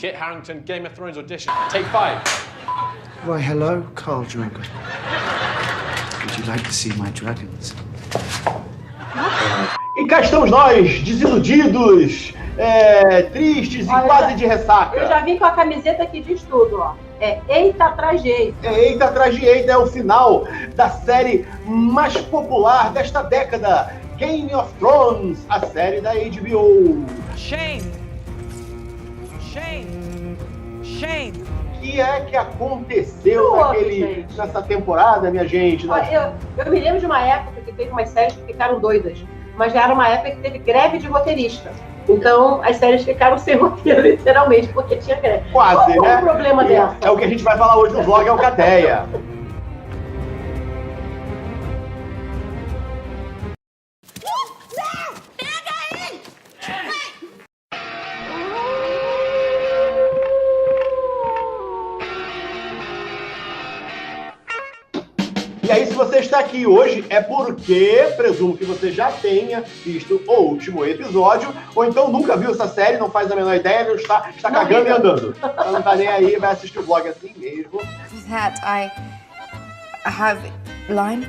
Kit Harington, Game of Thrones audition. Take 5. Why, hello, Carl Drogo. Would you like to see my dragons? E cá estamos nós, desiludidos, tristes e quase de ressaca. Eu já vim com a camiseta que diz tudo, ó. É Eita atrás de Eita. Eita atrás de Eita é o final da série mais popular desta década, Game of Thrones, a série da HBO. Shame! Shame! Shame! O que é que aconteceu nessa temporada, minha gente? Eu me lembro de uma época que teve umas séries que ficaram doidas, mas já era uma época que teve greve de roteirista. Então, as séries ficaram sem roteiro, literalmente, porque tinha greve. Quase, Qual né? o problema dessa? É o que a gente vai falar hoje no vlog Alcateia. E aí, se você está aqui hoje, é porque, presumo que você já tenha visto o último episódio, ou então nunca viu essa série, não faz a menor ideia, não está cagando e andando. Então não tá nem aí, vai assistir o vlog assim mesmo. That I have line.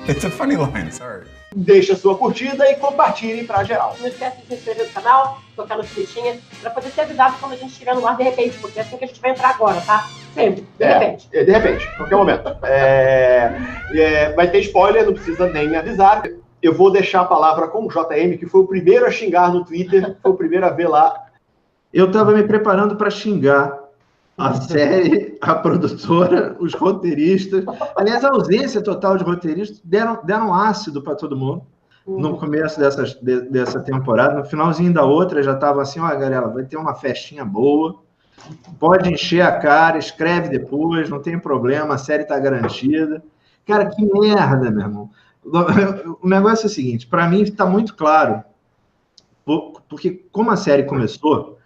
It's a funny line, sorry. Deixa a sua curtida e compartilhe pra geral. Não esquece de se inscrever no canal, tocar no sininho, pra poder ser avisado quando a gente estiver no ar de repente, porque é assim que a gente vai entrar agora, tá? Sempre, de repente. De repente, qualquer momento. Vai ter spoiler, não precisa nem me avisar. Eu vou deixar a palavra com o JM, que foi o primeiro a xingar no Twitter, foi o primeiro a ver lá. Eu estava me preparando para xingar a série, a produtora, os roteiristas. Aliás, a ausência total de roteiristas deram ácido para todo mundo no começo dessa temporada. No finalzinho da outra já estava assim, ó, galera, vai ter uma festinha boa, pode encher a cara, escreve depois, não tem problema, a série está garantida. Cara, que merda, meu irmão. O negócio é o seguinte, para mim está muito claro, porque como a série começou,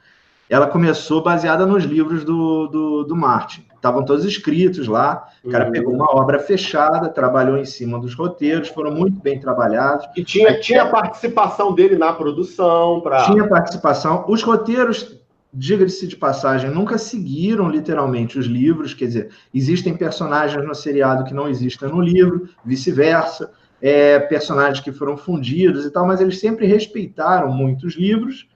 ela começou baseada nos livros do Martin. Estavam todos escritos lá. O cara pegou uma obra fechada, trabalhou em cima dos roteiros, foram muito bem trabalhados. E tinha a participação dele na produção. Tinha participação. Os roteiros, diga-se de passagem, nunca seguiram literalmente os livros. Quer dizer, existem personagens no seriado que não existem no livro, vice-versa. Personagens que foram fundidos e tal, mas eles sempre respeitaram muito os livros,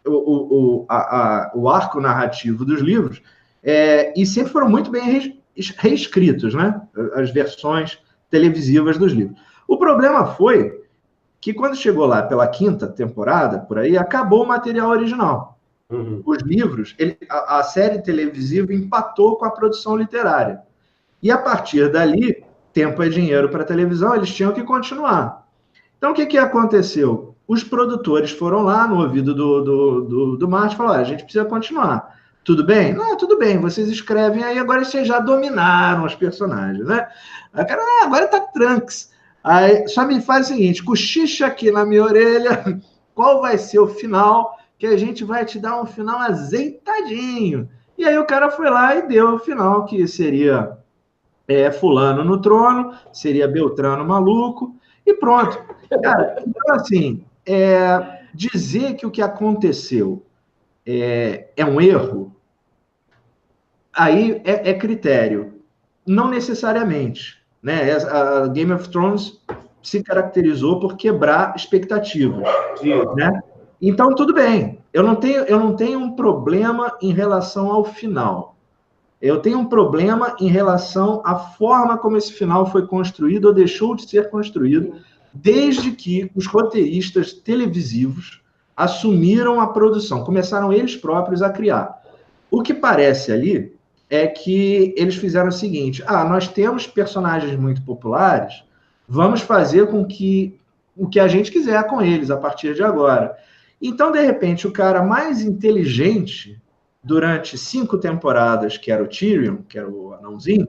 o arco narrativo dos livros, e sempre foram muito bem reescritos, né? As versões televisivas dos livros. O problema foi que quando chegou lá pela 5ª temporada, por aí, acabou o material original. Os livros, a série televisiva empatou com a produção literária. E a partir dali, tempo é dinheiro para a televisão, eles tinham que continuar. Então, o que aconteceu? Os produtores foram lá no ouvido do Martin e falaram, a gente precisa continuar. Tudo bem? Não, tudo bem, vocês escrevem aí, agora vocês já dominaram os personagens, né? Aí, cara, agora tá Trunks. Aí, só me faz o seguinte, cochicha aqui na minha orelha, qual vai ser o final, que a gente vai te dar um final azeitadinho. E aí o cara foi lá e deu o final, que seria fulano no trono, seria Beltrano maluco, e pronto. Cara, então assim, dizer que o que aconteceu é um erro, aí é critério. Não necessariamente, né? A Game of Thrones se caracterizou por quebrar expectativas, né? Então, tudo bem. Eu não tenho um problema em relação ao final. Eu tenho um problema em relação à forma como esse final foi construído ou deixou de ser construído, desde que os roteiristas televisivos assumiram a produção, começaram eles próprios a criar. O que parece ali é que eles fizeram o seguinte, nós temos personagens muito populares, vamos fazer com que o que a gente quiser com eles a partir de agora. Então, de repente, o cara mais inteligente durante 5 temporadas, que era o Tyrion, que era o anãozinho,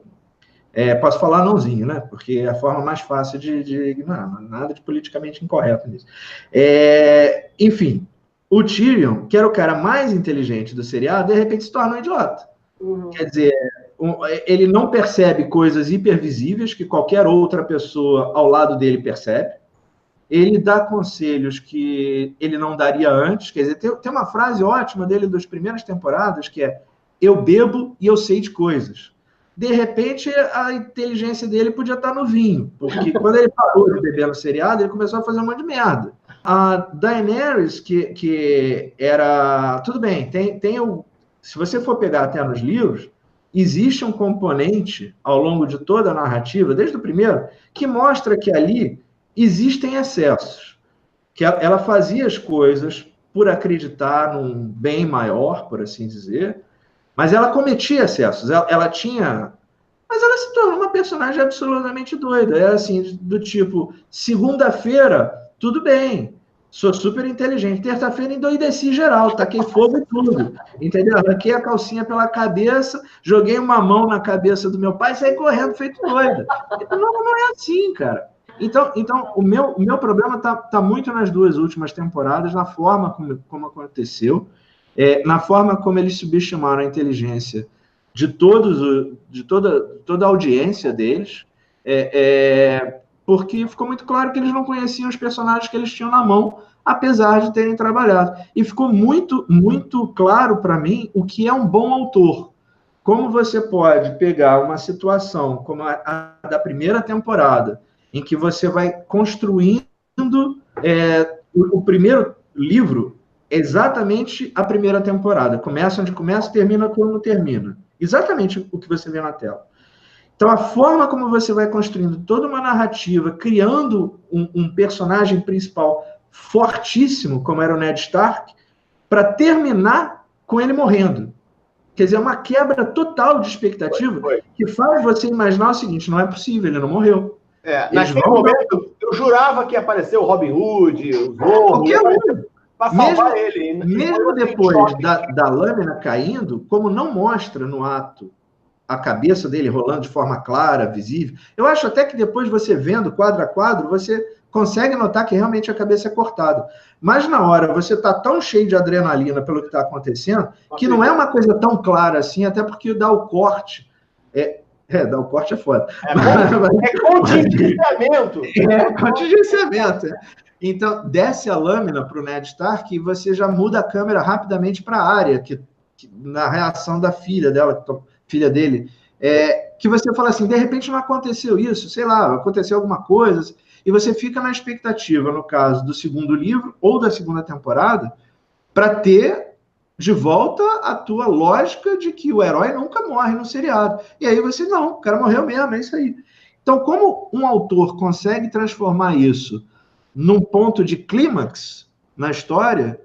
posso falar anãozinho, né? Porque é a forma mais fácil de nada de politicamente incorreto nisso. Enfim, o Tyrion, que era o cara mais inteligente do seriado, de repente se torna um idiota. Quer dizer, ele não percebe coisas hipervisíveis que qualquer outra pessoa ao lado dele percebe. ele dá conselhos que ele não daria antes. Quer dizer, tem uma frase ótima dele das primeiras temporadas, que é: eu bebo e eu sei de coisas. De repente, a inteligência dele podia estar no vinho, porque quando ele parou de beber no seriado, ele começou a fazer um monte de merda. A Daenerys, que era... Tudo bem, se você for pegar até nos livros, existe um componente ao longo de toda a narrativa, desde o primeiro, que mostra que ali existem excessos, que ela fazia as coisas por acreditar num bem maior, por assim dizer, mas ela cometia excessos, ela tinha... Mas ela se tornou uma personagem absolutamente doida. Era assim, do tipo, segunda-feira, tudo bem, sou super inteligente. Terça-feira, endoideci geral, taquei fogo e tudo. Entendeu? Arranquei a calcinha pela cabeça, joguei uma mão na cabeça do meu pai e saí correndo feito doida. Não é assim, cara. Então o meu problema tá muito nas duas últimas temporadas, na forma como aconteceu, na forma como eles subestimaram a inteligência de toda a audiência deles, porque ficou muito claro que eles não conheciam os personagens que eles tinham na mão, apesar de terem trabalhado. E ficou muito, muito claro para mim o que é um bom autor. Como você pode pegar uma situação como a da primeira temporada, em que você vai construindo o primeiro livro, exatamente a primeira temporada. Começa onde começa, termina quando termina. Exatamente o que você vê na tela. Então, a forma como você vai construindo toda uma narrativa, criando um personagem principal fortíssimo, como era o Ned Stark, para terminar com ele morrendo. Quer dizer, é uma quebra total de expectativa que faz você imaginar o seguinte: não é possível, ele não morreu. Naquele momento, eu jurava que ia aparecer o Robin Hood, o Zorro, para salvar ele. Mesmo depois da lâmina caindo, como não mostra no ato a cabeça dele rolando de forma clara, visível, eu acho até que depois você vendo quadro a quadro, você consegue notar que realmente a cabeça é cortada. Mas na hora você está tão cheio de adrenalina pelo que está acontecendo, que não é uma coisa tão clara assim, até porque dá o corte. Dar o corte é foda. É contingenciamento. Contingenciamento. Então, desce a lâmina para o Ned Stark e você já muda a câmera rapidamente para a Arya, que na reação da filha dele, que você fala assim, de repente não aconteceu isso, sei lá, aconteceu alguma coisa, e você fica na expectativa, no caso do segundo livro ou da segunda temporada, para ter de volta a tua lógica de que o herói nunca morre no seriado. E aí você, não, o cara morreu mesmo, é isso aí. Então, como um autor consegue transformar isso num ponto de clímax na história,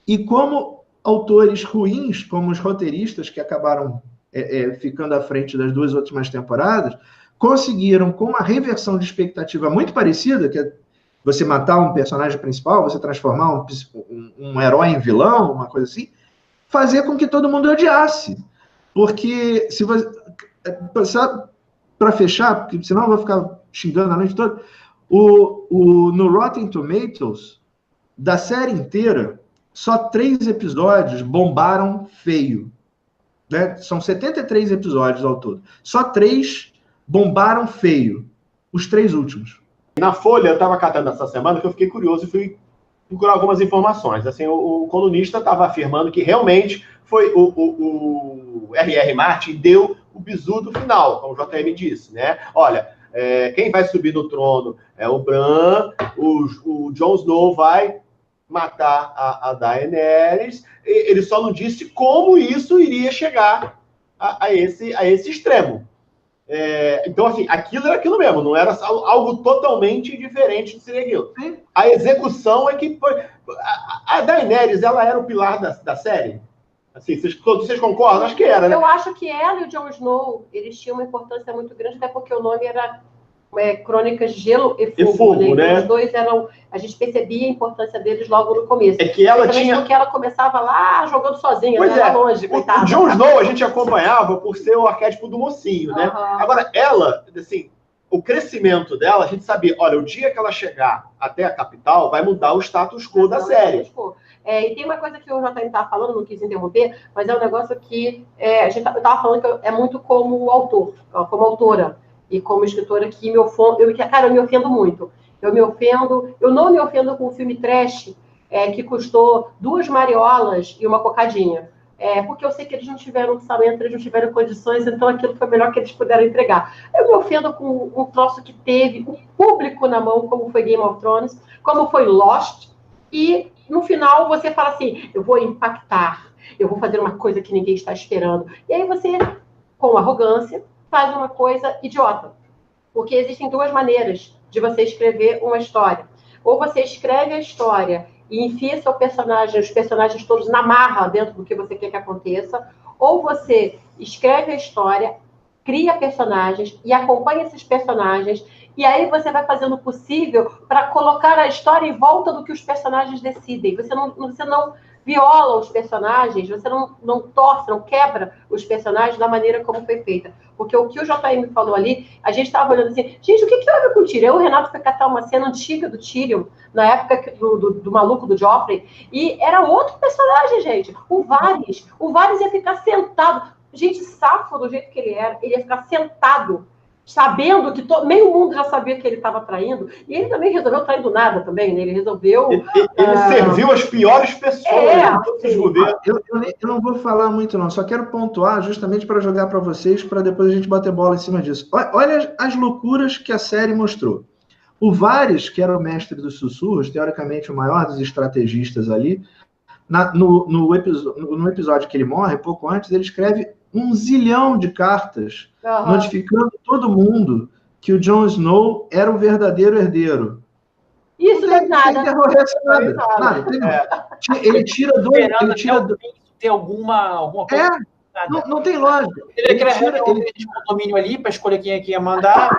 e como autores ruins, como os roteiristas que acabaram ficando à frente das duas últimas temporadas, conseguiram, com uma reversão de expectativa muito parecida, que é você matar um personagem principal, você transformar um herói em vilão, uma coisa assim, fazer com que todo mundo odiasse. Porque, se você... Para fechar, porque senão eu vou ficar xingando a noite toda, no Rotten Tomatoes, da série inteira, só 3 episódios bombaram feio. Né? São 73 episódios ao todo. Só 3 bombaram feio. Os 3 últimos. Na Folha, eu estava catando essa semana, que eu fiquei curioso e fui procurar algumas informações. Assim, o colunista estava afirmando que realmente foi o R.R. Martin deu o bizu do final, como o JM disse, né? Olha, quem vai subir no trono é o Bran, o Jon Snow vai matar a Daenerys, ele só não disse como isso iria chegar a esse extremo. Então, assim, aquilo era aquilo mesmo, não era algo totalmente diferente de ser aquilo. A execução é que foi... A Daenerys, ela era o pilar da série? Assim, vocês concordam? Acho que era, né? Eu acho que ela e o Jon Snow, eles tinham uma importância muito grande, até porque o nome era Crônicas de Gelo e Fogo, né? Então, os dois eram... A gente percebia a importância deles logo no começo. É que ela tinha... Porque ela começava lá jogando sozinha, pois né? Longe, coitada. O Jon Snow a gente acompanhava por ser o arquétipo do mocinho, né? Agora, ela, assim, o crescimento dela, a gente sabia, olha, o dia que ela chegar até a capital, vai mudar o status quo da série. E tem uma coisa que o JM estava falando, não quis interromper, mas é um negócio que eu estava falando que é muito como autor, como autora e como escritora que eu me ofendo muito. Eu não me ofendo com um filme trash que custou 2 mariolas e uma cocadinha. Porque eu sei que eles não tiveram orçamento, eles não tiveram condições, então aquilo foi o melhor que eles puderam entregar. Eu me ofendo com um troço que teve o público na mão, como foi Game of Thrones, como foi Lost, e no final você fala assim, eu vou impactar, eu vou fazer uma coisa que ninguém está esperando. E aí você, com arrogância, faz uma coisa idiota. Porque existem 2 maneiras de você escrever uma história. Ou você escreve a história e enfia os personagens todos na marra dentro do que você quer que aconteça, ou você escreve a história, cria personagens e acompanha esses personagens, e aí você vai fazendo o possível para colocar a história em volta do que os personagens decidem. Você não viola os personagens, você não torce, não quebra os personagens da maneira como foi feita. Porque o que o JM falou ali, a gente estava olhando assim, gente, o que houve com o Tyrion? O Renato foi catar uma cena antiga do Tyrion, na época do maluco do Joffrey, e era outro personagem, gente. O Varys ia ficar sentado, gente, safo do jeito que ele era, ele ia ficar sentado, sabendo que meio mundo já sabia que ele estava traindo, e ele também resolveu trair do nada também, né? Ele resolveu... Ele serviu as piores pessoas de todos os governos. Eu não vou falar muito, não. Só quero pontuar justamente para jogar para vocês, para depois a gente bater bola em cima disso. Olha as loucuras que a série mostrou. O Varys, que era o mestre dos sussurros, teoricamente o maior dos estrategistas ali, no episódio que ele morre, pouco antes, ele escreve 1 zilhão de cartas notificando todo mundo que o Jon Snow era o verdadeiro herdeiro. Isso não é nada. Ele tira dois... Ele tira tem alguma coisa... Não tem lógica. Ele tira um domínio ali para escolher quem é que ia mandar.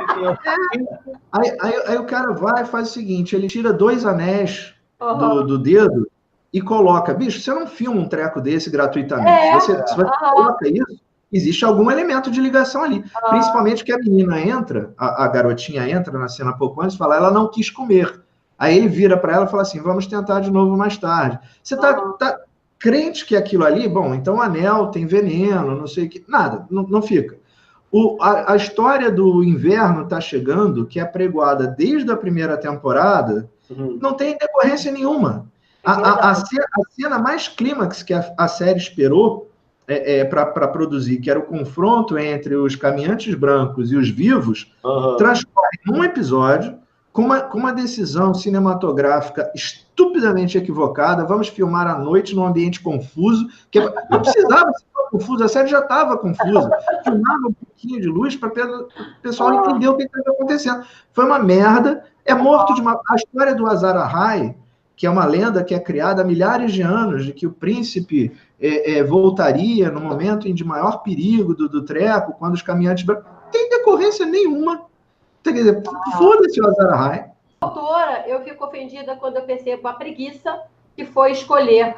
Aí o cara vai e faz o seguinte, ele tira 2 anéis do dedo e coloca, bicho, você não filma um treco desse gratuitamente. Se você coloca isso, existe algum elemento de ligação ali. Principalmente que a menina entra, a garotinha entra na cena pouco antes e fala, ela não quis comer. Aí ele vira para ela e fala assim, vamos tentar de novo mais tarde. Você tá crente que aquilo ali, bom, então o anel tem veneno, não sei o que, nada, não fica. A história do inverno está chegando, que é pregoada desde a primeira temporada, não tem decorrência nenhuma. A cena mais clímax que a série esperou para produzir, que era o confronto entre os caminhantes brancos e os vivos, transcorre num episódio com uma decisão cinematográfica estupidamente equivocada. Vamos filmar à noite num ambiente confuso, que não precisava ser confuso, a série já estava confusa. Filmava um pouquinho de luz para o pessoal entender o que estava acontecendo. Foi uma merda. É morto de uma... A história do Azar Ahai, que é uma lenda que é criada há milhares de anos, de que o príncipe voltaria no momento de maior perigo do treco, quando os caminhantes... Não tem decorrência nenhuma. Quer dizer, foda-se o Azar Ahai. Autora, eu fico ofendida quando eu percebo a preguiça que foi escolher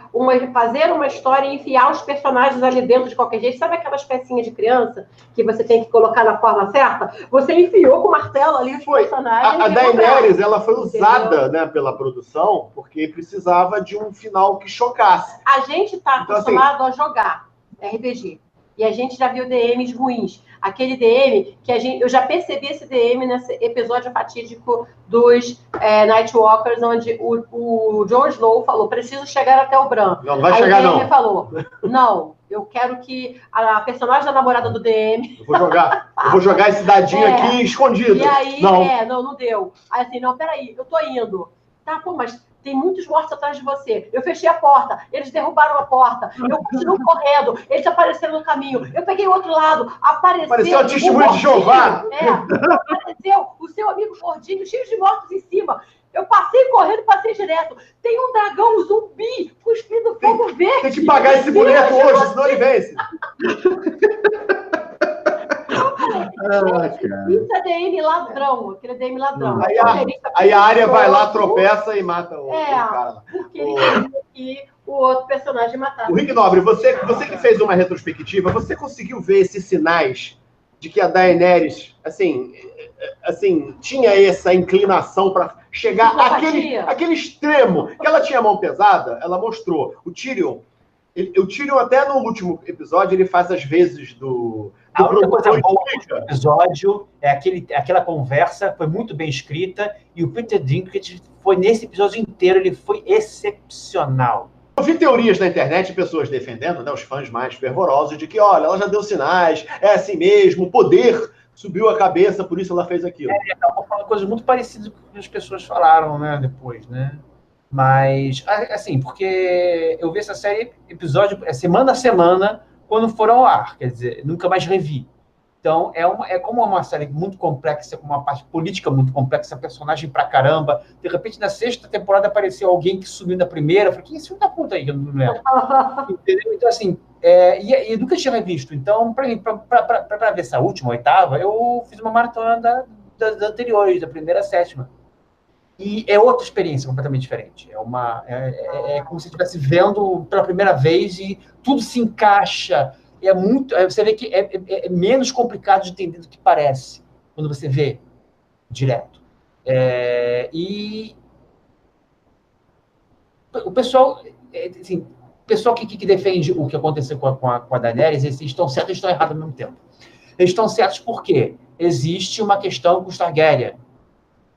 fazer uma história e enfiar os personagens ali dentro de qualquer jeito. Sabe aquelas pecinhas de criança que você tem que colocar na forma certa? Você enfiou com o martelo ali os personagens. A Daenerys, ela foi usada, né, pela produção porque precisava de um final que chocasse. A gente está acostumado a jogar RPG. E a gente já viu DMs ruins. Aquele DM que eu já percebi esse DM nesse episódio fatídico dos Nightwalkers, onde o Jon Snow falou, preciso chegar até o Bran. Não vai chegar, não. Aí o DM falou, não, eu quero que a personagem da namorada do DM... Eu vou jogar esse dadinho aqui escondido. E aí, não deu. Aí assim, não, peraí, eu tô indo. Tá, pô, mas... Tem muitos mortos atrás de você. Eu fechei a porta. Eles derrubaram a porta. Eu continuo correndo. Eles apareceram no caminho. Eu peguei o outro lado. Apareceu o testemunho de Jeová. Apareceu o seu amigo gordinho, cheio de mortos em cima. Eu passei correndo, passei direto. Tem um dragão zumbi cuspindo fogo verde. Tem que pagar esse boleto hoje, senão ele vence. Isso é DM ladrão, aquele DM ladrão. Aí a Arya vai lá, tropeça e mata o cara. Porque ele queria que o outro personagem matasse. O Rick Nobre, você que fez uma retrospectiva, você conseguiu ver esses sinais de que a Daenerys, assim tinha essa inclinação para chegar àquele extremo, que ela tinha mão pesada, ela mostrou. O Tyrion até no último episódio, ele faz as vezes do A única coisa produtor boa do explica. episódio é aquela conversa, foi muito bem escrita, e o Peter Dinklage foi nesse episódio inteiro, ele foi excepcional. Eu vi teorias na internet, pessoas defendendo, né, os fãs mais fervorosos, de que, olha, ela já deu sinais, é assim mesmo, o poder subiu a cabeça, por isso ela fez aquilo. Ele acabou falando coisas muito parecidas com o que as pessoas falaram, né, depois, né? Mas, assim, porque eu vi essa série, episódio, semana a semana, quando foram ao ar, quer dizer, nunca mais revi. Então, como uma série muito complexa, com uma parte política muito complexa, personagem pra caramba. De repente, na 6ª temporada, apareceu alguém que sumiu na primeira. Eu falei, quem é esse filho da puta aí que eu não lembro? Entendeu? Então, assim, e nunca tinha revisto. Então, pra ver essa última, 8ª, eu fiz uma maratona das anteriores, da primeira à 7ª. E é outra experiência completamente diferente. É como se você estivesse vendo pela primeira vez e tudo se encaixa. Você vê que é menos complicado de entender do que parece quando você vê direto. E o pessoal, assim, o pessoal que defende o que aconteceu com a Daenerys, eles estão certos e estão errados ao mesmo tempo. Eles estão certos porque existe uma questão com os Targaryen.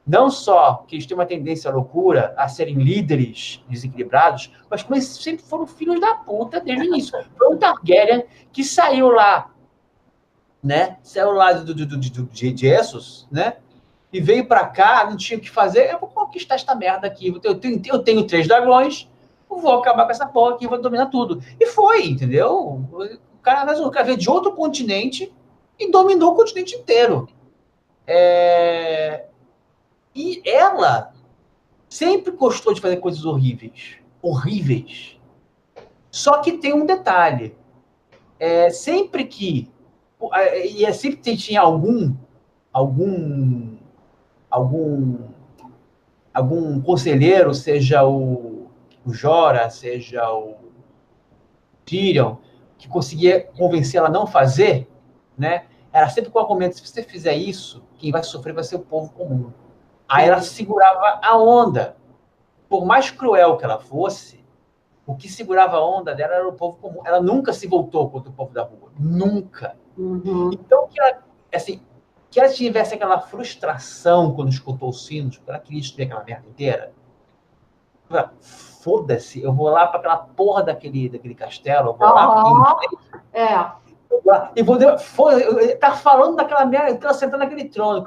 Não só que eles têm uma tendência à loucura, a serem líderes desequilibrados, mas como eles sempre foram filhos da puta desde o início. Foi um Targaryen que saiu lá, né? Saiu lá de Essos, né? E veio pra cá, não tinha o que fazer, eu vou conquistar esta merda aqui. Eu tenho 3 dragões, eu vou acabar com essa porra aqui, vou dominar tudo. E foi, entendeu? O cara veio de outro continente e dominou o continente inteiro. E ela sempre gostou de fazer coisas horríveis. Horríveis. Só que tem um detalhe. Sempre que tinha algum conselheiro, seja o Jorah, seja o Tyrion, que conseguia convencer ela a não fazer, né? Era sempre com o argumento, se você fizer isso, quem vai sofrer vai ser o povo comum. Aí ela segurava a onda. Por mais cruel que ela fosse, o que segurava a onda dela era o povo comum. Ela nunca se voltou contra o povo da rua. Nunca. Uhum. Então, que ela tivesse aquela frustração quando escutou os sinos, porque ela queria destruir aquela merda inteira. Foda-se, eu vou lá para aquela porra daquele castelo, eu vou lá e vou tá falando daquela merda, eu quero sentar naquele trono,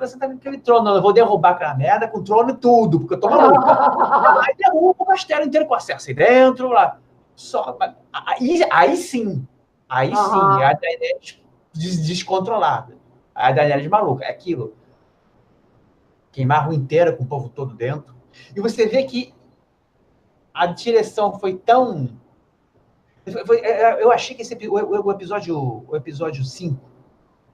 eu vou derrubar aquela merda com o trono e tudo, porque eu tô maluca. Aí derruba o castelo inteiro com a Cersei dentro, lá. Aí sim, a Daenerys descontrolada. A Daenerys maluca, é aquilo. Queimar a rua inteira com o povo todo dentro. E você vê que a direção foi tão... eu achei que o episódio 5,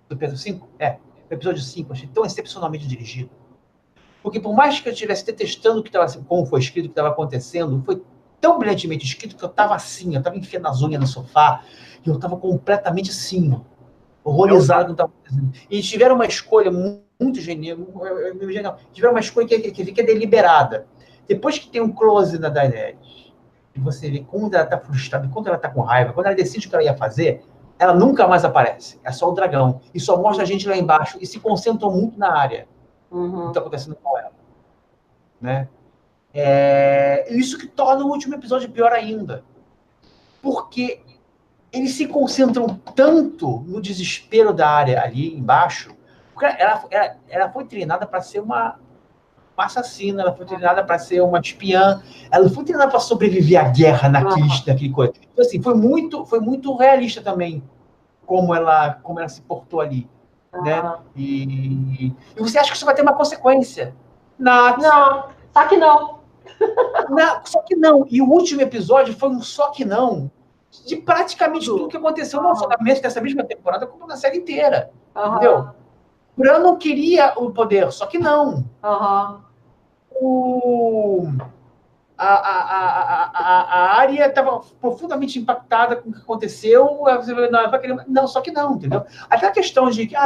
do Pedro 5, o episódio 5, achei tão excepcionalmente dirigido. Porque por mais que eu estivesse detestando como foi escrito, o que estava acontecendo, foi tão brilhantemente escrito que eu estava assim, eu estava enfiando as unhas no sofá, e eu estava completamente assim, horrorizado com o que estava acontecendo. E tiveram uma escolha muito genial, tiveram uma escolha que é deliberada. Depois que tem um close na Daenerys, e você vê como ela está frustrada, quando ela está com raiva, quando ela decide o que ela ia fazer, ela nunca mais aparece. É só o dragão. E só mostra a gente lá embaixo e se concentram muito na área. O que está acontecendo com ela. Né? Isso que torna o último episódio pior ainda. Porque eles se concentram tanto no desespero da área ali embaixo. Porque ela foi treinada para ser uma assassina, ela foi treinada para ser uma espiã, ela foi treinada para sobreviver à guerra naquele coisa. Então, assim, foi muito realista também como ela se portou ali. Né? E você acha que isso vai ter uma consequência? Não, só que não. Só que não. E o último episódio foi um só que não de praticamente tudo que aconteceu, não só nessa mesma temporada, como na série inteira. Entendeu? Bran não queria o poder, só que não. a Arya estava profundamente impactada com o que aconteceu. Não, só que não, entendeu? Até a questão de que, a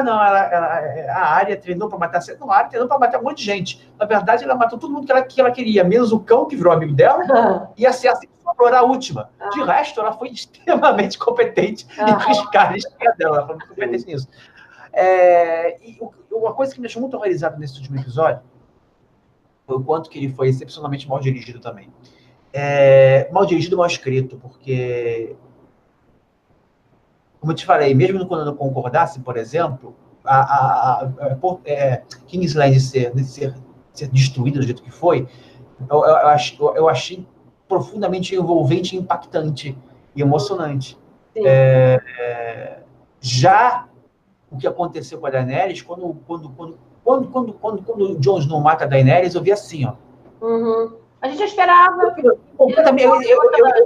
Arya treinou para matar... Não, a Arya treinou para matar um monte de gente. Na verdade, ela matou todo mundo que ela queria, menos o cão, que virou amigo dela, e a Cersei que foi a última. De resto, ela foi extremamente competente em criticar a história dela. Ela foi muito competente nisso. E uma coisa que me deixou muito horrorizado nesse último episódio foi o quanto que ele foi excepcionalmente mal dirigido também. Mal dirigido e mal escrito, porque, como eu te falei, mesmo quando eu não concordasse, por exemplo, King's Landing ser destruída do jeito que foi, eu achei profundamente envolvente, impactante e emocionante. Já o que aconteceu com a Daenerys, quando o Jon Snow mata a Daenerys, eu vi assim, ó. A gente esperava.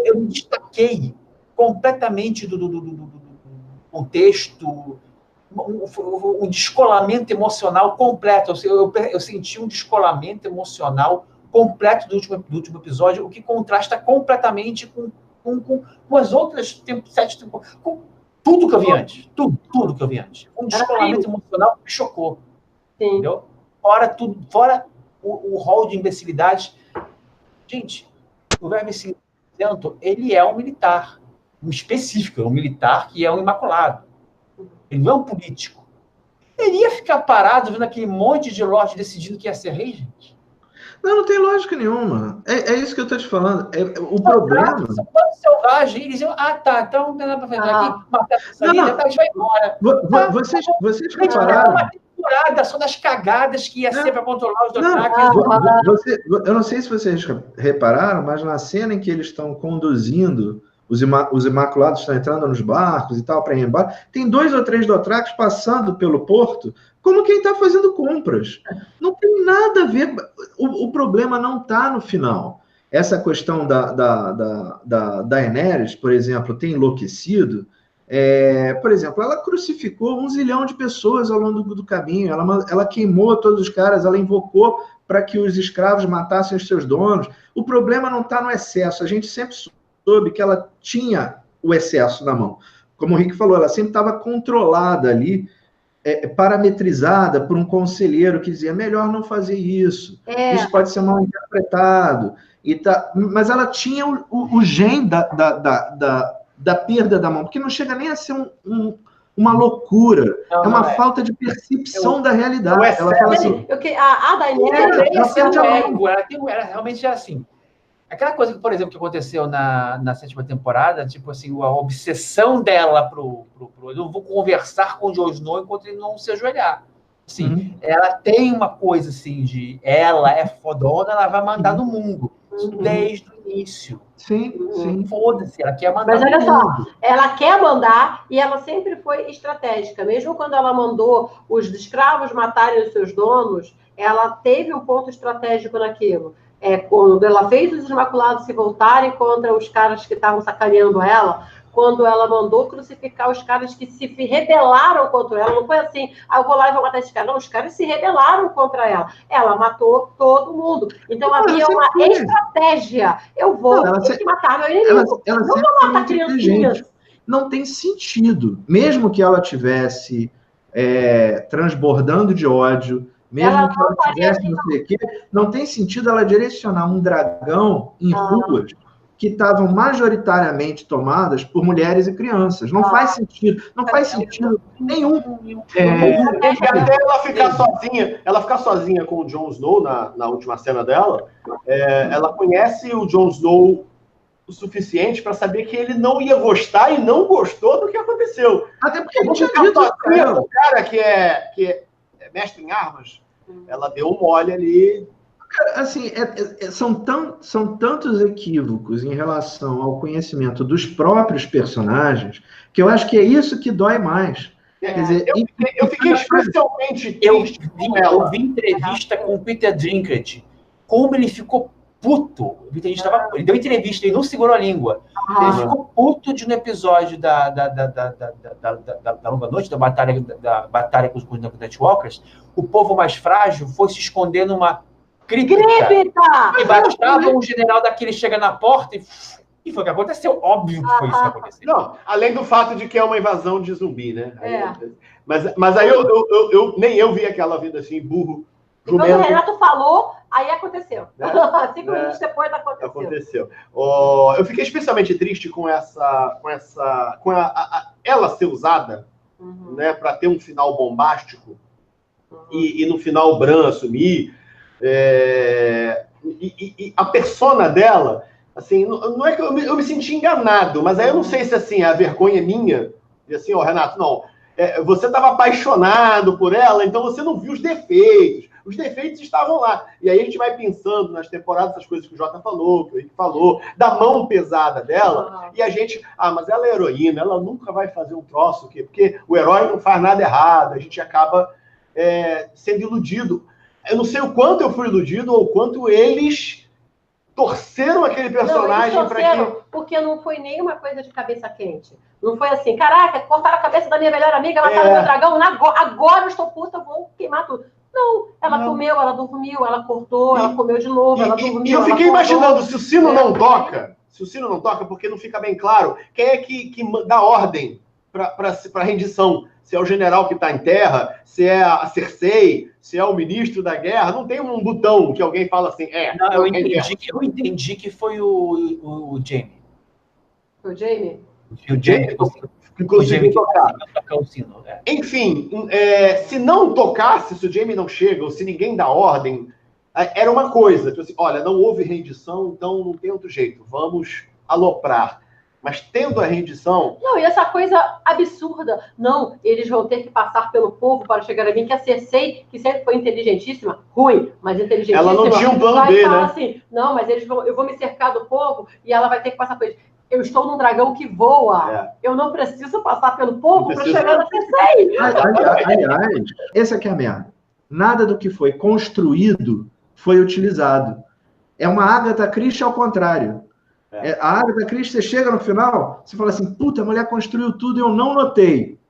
Eu me destaquei completamente do contexto, um descolamento emocional completo. Eu senti um descolamento emocional completo do último episódio, o que contrasta completamente com as outras 7 temporadas, com tudo que eu vi antes. Tudo que eu vi antes. Um descolamento emocional que me chocou. Sim. Entendeu? Fora o rol de imbecilidades. Gente, o Verme Cinzento, ele é um militar. Um específico, um militar que é um imaculado. Ele não é um político. Ele ia ficar parado vendo aquele monte de lorde decidindo que ia ser rei, gente? Não tem lógica nenhuma. É isso que eu tô te falando. O problema... São todos selvagens. Eles diziam, então não tem nada pra fazer aqui. Matar essa linha, a gente vai embora. Vocês repararam... Uma temporada só das cagadas que ia ser para controlar os Dothraki. Eu não sei se vocês repararam, mas na cena em que eles estão conduzindo, os Imaculados estão entrando nos barcos e tal, para ir embora, tem 2 ou 3 Dothrakis passando pelo porto, como quem está fazendo compras. Não tem nada a ver. O problema não está no final. Essa questão da Daenerys, por exemplo, ter enlouquecido. Por exemplo, ela crucificou 1 zilhão de pessoas ao longo do caminho. Ela queimou todos os caras, ela invocou para que os escravos matassem os seus donos. O problema não está no excesso. A gente sempre soube que ela tinha o excesso na mão. Como o Rick falou, ela sempre estava controlada ali, parametrizada por um conselheiro que dizia, melhor não fazer isso, isso pode ser mal interpretado. Mas ela tinha o gen da perda da mão, porque não chega nem a ser uma loucura, é uma falta de percepção da realidade. Ela fala assim... A Daenerys... Ela realmente é assim. Aquela coisa que, por exemplo, que aconteceu na 7ª temporada, tipo assim, a obsessão dela eu não vou conversar com o Jon Snow enquanto ele não se ajoelhar. Assim, ela tem uma coisa assim de... Ela é fodona, ela vai mandar no mundo. Desde o início. Sim. Foda-se, ela quer mandar. Mas olha só, ela quer mandar e ela sempre foi estratégica. Mesmo quando ela mandou os escravos matarem os seus donos, ela teve um ponto estratégico naquilo. Quando ela fez os Imaculados se voltarem contra os caras que estavam sacaneando ela, quando ela mandou crucificar os caras que se rebelaram contra ela, não foi assim, eu vou lá e vou matar esses caras. Não, os caras se rebelaram contra ela. Ela matou todo mundo. Então havia uma estratégia. Eu vou ter que matar meu inimigo. Ela não vou matar criancinhas. Não tem sentido. Mesmo que ela tivesse transbordando de ódio, mesmo que ela tivesse não sei o quê, não tem sentido ela direcionar um dragão em ruas que estavam majoritariamente tomadas por mulheres e crianças. Não faz sentido. Não faz sentido nenhum. Até ela ficar sozinha com o Jon Snow na última cena dela, ela conhece o Jon Snow o suficiente para saber que ele não ia gostar e não gostou do que aconteceu. Até porque não tinha dito o cara que é mestre em armas, ela deu um mole ali. Assim, são tantos equívocos em relação ao conhecimento dos próprios personagens que eu acho que é isso que dói mais. Quer dizer, eu fiquei especialmente triste. Eu vi entrevista com o Peter Dinklage, como ele ficou puto. Ele deu entrevista e não segurou a língua. Ele ficou puto de um episódio da Longa Noite, da batalha com os Night Walkers. O povo mais frágil foi se esconder numa Críptica. Cripta! E bastava um general daquele chega na porta e foi o que aconteceu. Óbvio que foi isso que aconteceu. Não, além do fato de que é uma invasão de zumbi, né? É. Mas aí nem eu vi aquela vida assim, burro. E quando o Renato falou, aí aconteceu. Né? 5 minutos depois aconteceu. Eu fiquei especialmente triste com ela ser usada, né, para ter um final bombástico e no final o Bran assumir. E a persona dela, assim, não é que eu me senti enganado, mas aí eu não sei se assim a vergonha é minha e assim, Renato, não. Você estava apaixonado por ela, então você não viu os defeitos. Os defeitos estavam lá. E aí a gente vai pensando nas temporadas, essas coisas que o Jota falou, que o Henrique falou, da mão pesada dela, e a gente, mas ela é heroína, ela nunca vai fazer um troço, porque o herói não faz nada errado, a gente acaba sendo iludido. Eu não sei o quanto eu fui iludido ou o quanto eles torceram aquele personagem para que... Porque não foi nenhuma coisa de cabeça quente. Não foi assim, caraca, cortaram a cabeça da minha melhor amiga, mataram meu dragão, agora eu estou puta, vou queimar tudo. Não, ela comeu, ela dormiu, ela cortou, ela comeu de novo, ela dormiu. E eu fiquei imaginando, se o sino não toca, porque não fica bem claro, quem é que dá ordem para a rendição? Se é o general que está em terra, se é a Cersei, se é o ministro da guerra, não tem um botão que alguém fala assim, Não, eu entendi que foi o Jaime. Foi o Jaime? O Jaime conseguiu tocar. O sino, Enfim, se não tocasse, se o Jaime não chega, ou se ninguém dá ordem, era uma coisa, tipo assim, olha, não houve rendição, então não tem outro jeito, vamos aloprar. Mas tendo a rendição... Não, e essa coisa absurda, não, eles vão ter que passar pelo povo para chegar a mim, que a Cersei, que sempre foi inteligentíssima, ruim, mas inteligentíssima... Ela não tinha um plano B, né? Assim, não, mas eu vou me cercar do povo e ela vai ter que passar por eles. Eu estou num dragão que voa. Eu não preciso passar pelo povo para chegar na Cersei. Aliás, essa aqui é a merda. Nada do que foi construído foi utilizado. É uma Agatha Christie ao contrário. A Agatha Christie, você chega no final, você fala assim, puta, a mulher construiu tudo e eu não notei.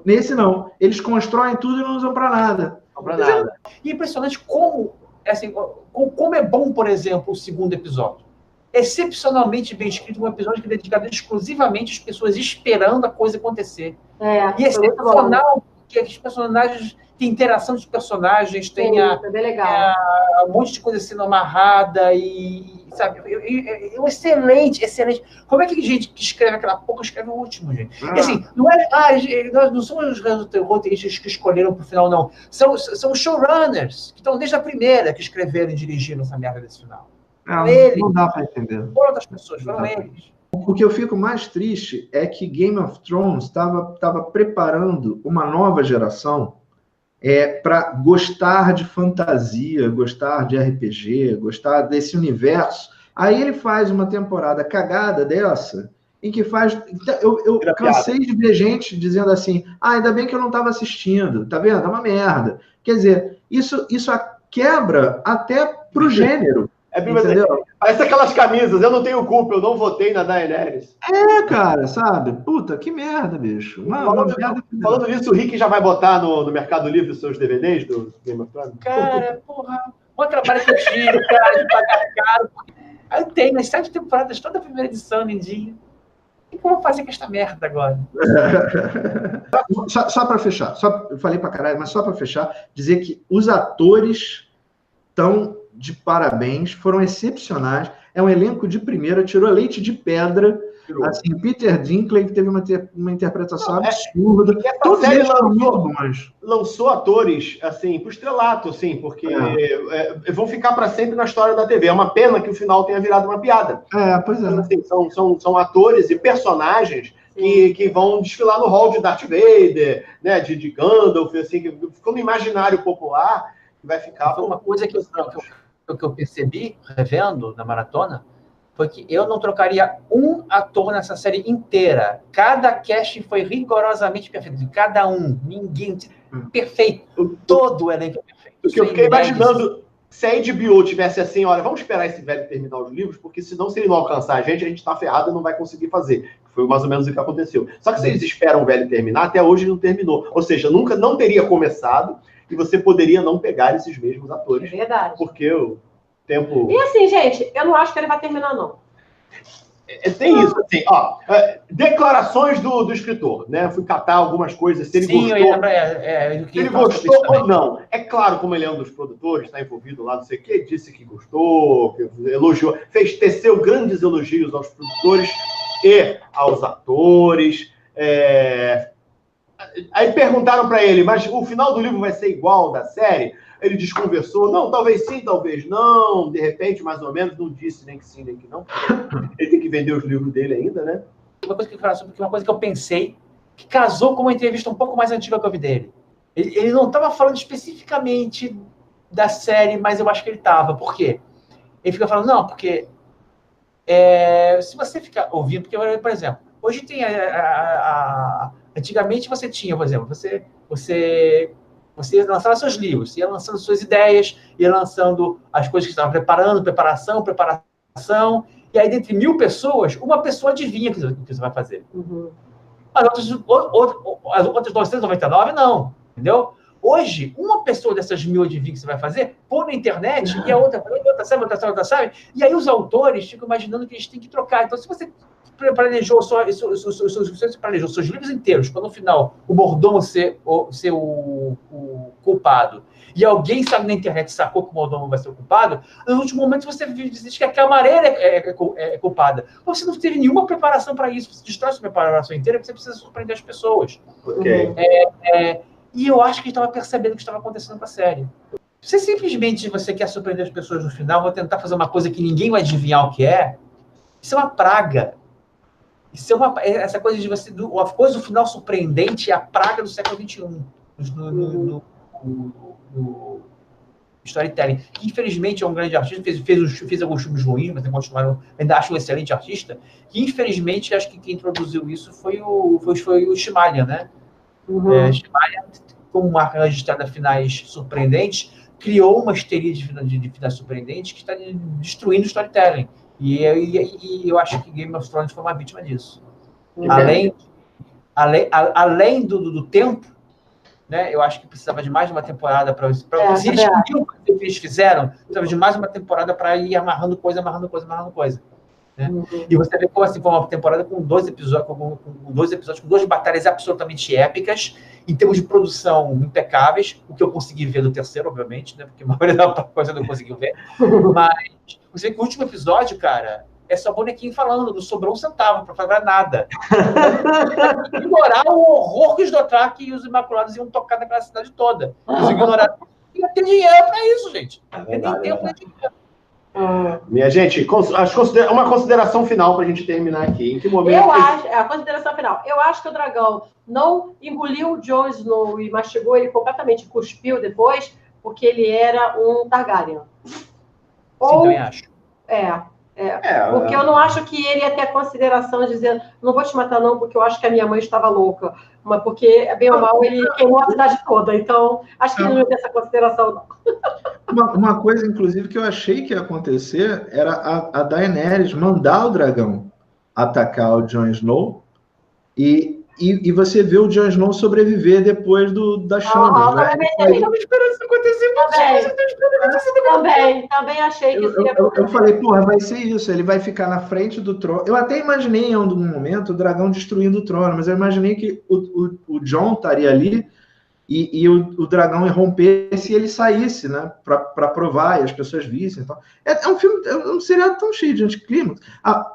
Nesse não. Eles constroem tudo e não usam para nada. Não para nada. E é impressionante como é bom, por exemplo, o segundo episódio. Excepcionalmente bem escrito, um episódio que é dedicado exclusivamente às pessoas esperando a coisa acontecer. E é excepcional, porque os personagens, tem interação dos personagens, tem um monte de coisa sendo amarrada e, sabe, excelente. Como é que gente que escreve aquela porra escreve o último, gente? E assim, nós não somos os roteiristas que escolheram pro final, não. São os showrunners, que estão desde a primeira, que escreveram e dirigiram essa merda desse final. Não dá para entender. Foram outras pessoas, foram eles. O que eu fico mais triste é que Game of Thrones estava preparando uma nova geração para gostar de fantasia, gostar de RPG, gostar desse universo. Aí ele faz uma temporada cagada dessa, em que faz... Eu cansei de ver gente dizendo assim, ainda bem que eu não estava assistindo, tá vendo? É uma merda. Quer dizer, isso quebra até pro gênero. Parece aquelas camisas, eu não tenho culpa, eu não votei na Daenerys. Cara, sabe? Puta, que merda, bicho. Falando nisso, o Rick já vai botar no Mercado Livre os seus DVDs do Game of Thrones? Cara, porra, o trabalho que eu tiro, cara, de pagar caro. Aí tem nas 7 temporadas, toda a primeira edição, lindinha. O que eu vou fazer com esta merda agora? Só para fechar, eu falei pra caralho, mas só para fechar, dizer que os atores estão de parabéns, foram excepcionais, é um elenco de primeira, tirou leite de pedra, assim, Peter Dinklage teve uma interpretação absurda, todos eles foram muito bons. Lançou atores, assim, pro estrelato, assim, porque vão ficar para sempre na história da TV, é uma pena que o final tenha virado uma piada. Pois é. Assim, são atores e personagens que vão desfilar no hall de Darth Vader, né, de Gandalf, assim, que ficou no imaginário popular, vai ficar... Uma coisa que eu percebi, revendo na maratona, foi que eu não trocaria um ator nessa série inteira. Cada casting foi rigorosamente perfeito. Cada um, ninguém... Perfeito. Todo o elenco é perfeito. O que eu fiquei imaginando, se a HBO tivesse assim, olha, vamos esperar esse velho terminar os livros, porque senão, se ele não alcançar a gente tá ferrado e não vai conseguir fazer. Foi mais ou menos o que aconteceu. Só que se eles esperam o velho terminar, até hoje não terminou. Ou seja, nunca não teria começado e você poderia não pegar esses mesmos atores. É verdade. Porque o tempo... E assim, gente, eu não acho que ele vai terminar, não. Tem isso, assim, ó, declarações do escritor, né? Fui catar algumas coisas, se ele gostou, se ele gostou ou não. É claro, como ele é um dos produtores, está envolvido lá, não sei o quê, disse que gostou, que elogiou, teceu grandes elogios aos produtores e aos atores. Aí perguntaram para ele, mas o final do livro vai ser igual ao da série? Ele desconversou, não, talvez sim, talvez não, de repente, mais ou menos, não disse nem que sim, nem que não. Ele tem que vender os livros dele ainda, né? Uma coisa que eu falar sobre, uma coisa que eu pensei, que casou com uma entrevista um pouco mais antiga que eu vi dele. Ele não estava falando especificamente da série, mas eu acho que ele estava. Por quê? Ele fica falando, não, porque se você ficar ouvindo, porque, por exemplo, hoje tem antigamente você tinha, por exemplo, você ia lançando seus livros, ia lançando suas ideias, ia lançando as coisas que estava preparando, preparação, e aí, dentre 1000 pessoas, uma pessoa adivinha o que você vai fazer. Uhum. As outras 999, não. Entendeu? Hoje, uma pessoa dessas 1000 adivinha o que você vai fazer, põe na internet, e a outra sabe, e aí os autores ficam imaginando que eles têm que trocar. Então, se você planejou seus livros inteiros, para no final o mordomo ser o culpado, e alguém sabe na internet, sacou que o mordomo vai ser o culpado, no último momento você diz que a camareira é culpada. Você não teve nenhuma preparação para isso, você destrói sua preparação inteira, porque você precisa surpreender as pessoas. Okay. E eu acho que ele estava percebendo o que estava acontecendo com a série. Se simplesmente você quer surpreender as pessoas no final, vou tentar fazer uma coisa que ninguém vai adivinhar o que é, isso é uma praga. Isso essa coisa de você... A coisa do final surpreendente é a praga do século XXI. No storytelling. Que, infelizmente, é um grande artista. Fez alguns filmes ruins, mas ainda acho um excelente artista. Que, infelizmente, acho que quem introduziu isso foi o Shyamalan, né? Shyamalan, como marca registrada finais surpreendentes, criou uma histeria de finais surpreendentes que está destruindo o storytelling. E eu acho que Game of Thrones foi uma vítima disso. Além do tempo, né, eu acho que precisava de mais uma temporada para se eles queriam fazer o que eles fizeram, precisava de mais uma temporada para ir amarrando coisa. Né? E você vê como assim, foi uma temporada com 2 episódios, com 2 batalhas absolutamente épicas, em termos de produção impecáveis, o que eu consegui ver do terceiro, obviamente, né, porque a maioria da coisa eu não conseguiu ver, mas você vê que o último episódio, cara, é só bonequinho falando, não sobrou um centavo para fazer nada. Ignorar o horror que os Dothraki e os Imaculados iam tocar naquela cidade toda. Eles ignoraram. Não tem dinheiro para isso, gente. Não tem nem tempo nem dinheiro. Minha gente, uma consideração final para a gente terminar aqui. Em que momento? A consideração final. Eu acho que o dragão não engoliu o Jon Snow e mastigou ele completamente, cuspiu depois, porque ele era um Targaryen. Sim, também acho. Porque eu não acho que ele ia ter a consideração de dizer, não vou te matar não, porque eu acho que a minha mãe estava louca. Mas porque, bem ou mal, ele queimou a cidade toda. Então, acho que ele não ia ter essa consideração, não. Uma coisa, inclusive, que eu achei que ia acontecer era a Daenerys mandar o dragão atacar o Jon Snow e você vê o Jon Snow sobreviver depois das chamas. Eu estava esperando isso acontecer. Também achei que isso ia acontecer. Eu falei, porra, vai ser isso. Ele vai ficar na frente do trono. Eu até imaginei em um momento o dragão destruindo o trono, mas eu imaginei que o Jon estaria ali e o dragão rompesse e ele saísse, né? Para provar e as pessoas vissem. Então. É um filme, um seriado tão cheio de anticlímax.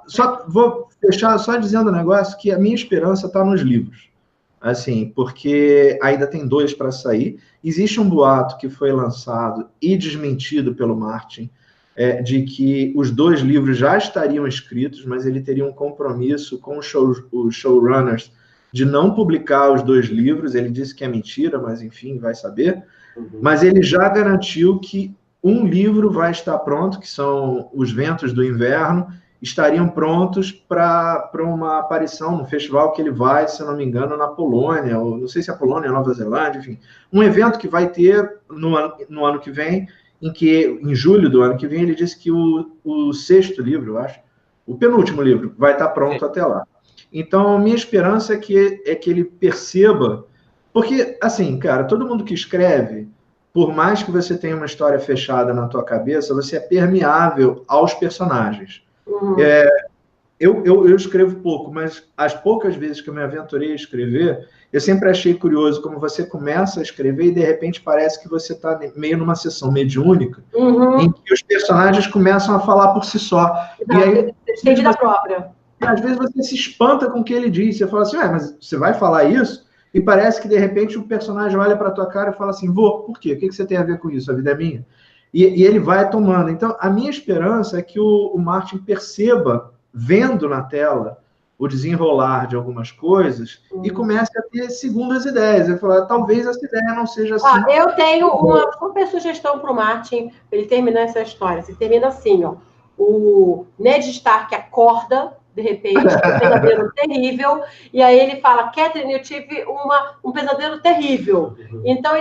Só vou fechar só dizendo um negócio que a minha esperança está nos livros. Assim, porque ainda tem 2 para sair. Existe um boato que foi lançado e desmentido pelo Martin, de que os 2 livros já estariam escritos, mas ele teria um compromisso com os showrunners de não publicar os 2 livros. Ele disse que é mentira, mas enfim, vai saber. Mas ele já garantiu que um livro vai estar pronto, que são Os Ventos do Inverno, estariam prontos para uma aparição no festival que ele vai, se eu não me engano, na Polônia, ou não sei se é a Polônia ou Nova Zelândia, enfim. Um evento que vai ter no ano que vem, em julho do ano que vem, ele disse que o 6º livro, eu acho, o penúltimo livro, vai estar pronto até lá. Então, minha esperança é que ele perceba, porque, assim, cara, todo mundo que escreve, por mais que você tenha uma história fechada na tua cabeça, você é permeável aos personagens. Eu escrevo pouco, mas as poucas vezes que eu me aventurei a escrever, eu sempre achei curioso como você começa a escrever e de repente parece que você está meio numa sessão mediúnica, em que os personagens começam a falar por si só. Não, e aí, tem vida própria. Às vezes você se espanta com o que ele diz. Você fala assim, mas você vai falar isso? E parece que de repente o personagem olha para a tua cara e fala assim, por quê? O que você tem a ver com isso? A vida é minha? E ele vai tomando. Então, a minha esperança é que o Martin perceba, vendo na tela o desenrolar de algumas coisas e comece a ter segundas ideias. Ele fala, talvez essa ideia não seja assim. Eu tenho uma super sugestão para o Martin, para ele terminar essa história. Você termina assim, ó. O Ned Stark acorda, de repente, um pesadelo terrível, e aí ele fala, Catelyn, eu tive um pesadelo terrível. Então,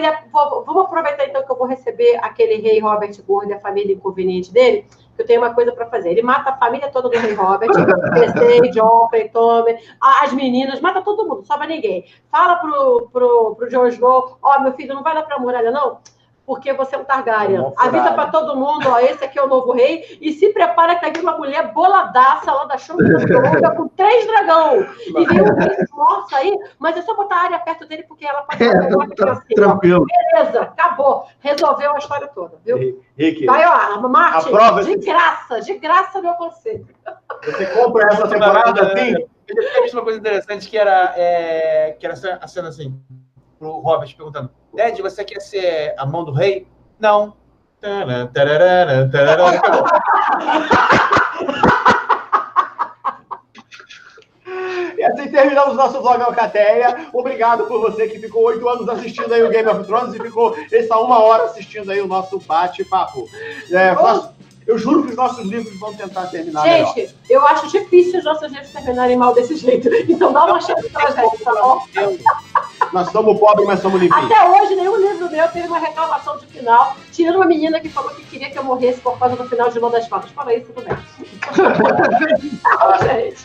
vamos aproveitar então que eu vou receber aquele rei Robert Gordo e a família inconveniente dele, que eu tenho uma coisa para fazer. Ele mata a família toda do rei Robert, Cersei, Joffrey, Tommen, as meninas, mata todo mundo, não sobra ninguém. Fala pro Jon Snow, meu filho, não vai lá pra muralha, não? Porque você é um Targaryen. Avisa para todo mundo, esse aqui é o novo rei, e se prepara que tá aqui uma mulher boladaça lá da chuva com 3 dragão. E vem um rei morto aí, mas é só botar a área perto dele, porque ela pode assim, tranquilo. Beleza, acabou. Resolveu a história toda, viu? Rick, Vai, Martin, de graça, meu conselho. Você compra essa temporada assim? Eu tinha visto uma coisa interessante que era a cena assim, pro Robert perguntando, Ned, você quer ser a mão do rei? Não. E assim terminamos o nosso vlog Alcateia. Obrigado por você que ficou 8 anos assistindo aí o Game of Thrones e ficou essa 1 hora assistindo aí o nosso bate-papo. Eu juro que os nossos livros vão tentar terminar melhor. Gente, eu acho difícil os nossos livros terminarem mal desse jeito. Então dá uma chance pra gente, tá bom? Nós somos pobres, mas somos limpinhos. Até hoje, nenhum livro meu teve uma reclamação de final, tirando uma menina que falou que queria que eu morresse por causa do final de Lua das Fadas. Fala isso, tudo bem.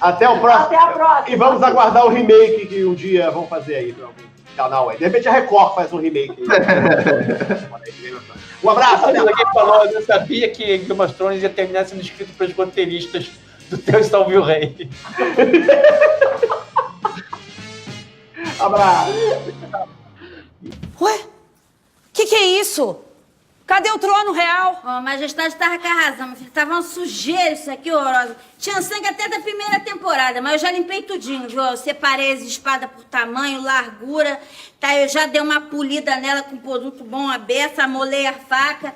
Até o próximo. Até a próxima. E vamos aguardar o remake que um dia vão fazer aí para algum canal aí. De repente a Record faz um remake. Um abraço. Alguém falou, eu sabia que Game of Thrones ia terminar sendo escrito pelos roteiristas do Teu Salve o Rei. Abraço. Ué? Que é isso? Cadê o trono real? Majestade estava com a razão, meu filho. Tava uma sujeira isso aqui, horrorosa. Tinha sangue até da primeira temporada, mas eu já limpei tudinho, viu? Eu separei as espadas por tamanho, largura, tá? Eu já dei uma polida nela com produto bom, a beça, amolei a faca.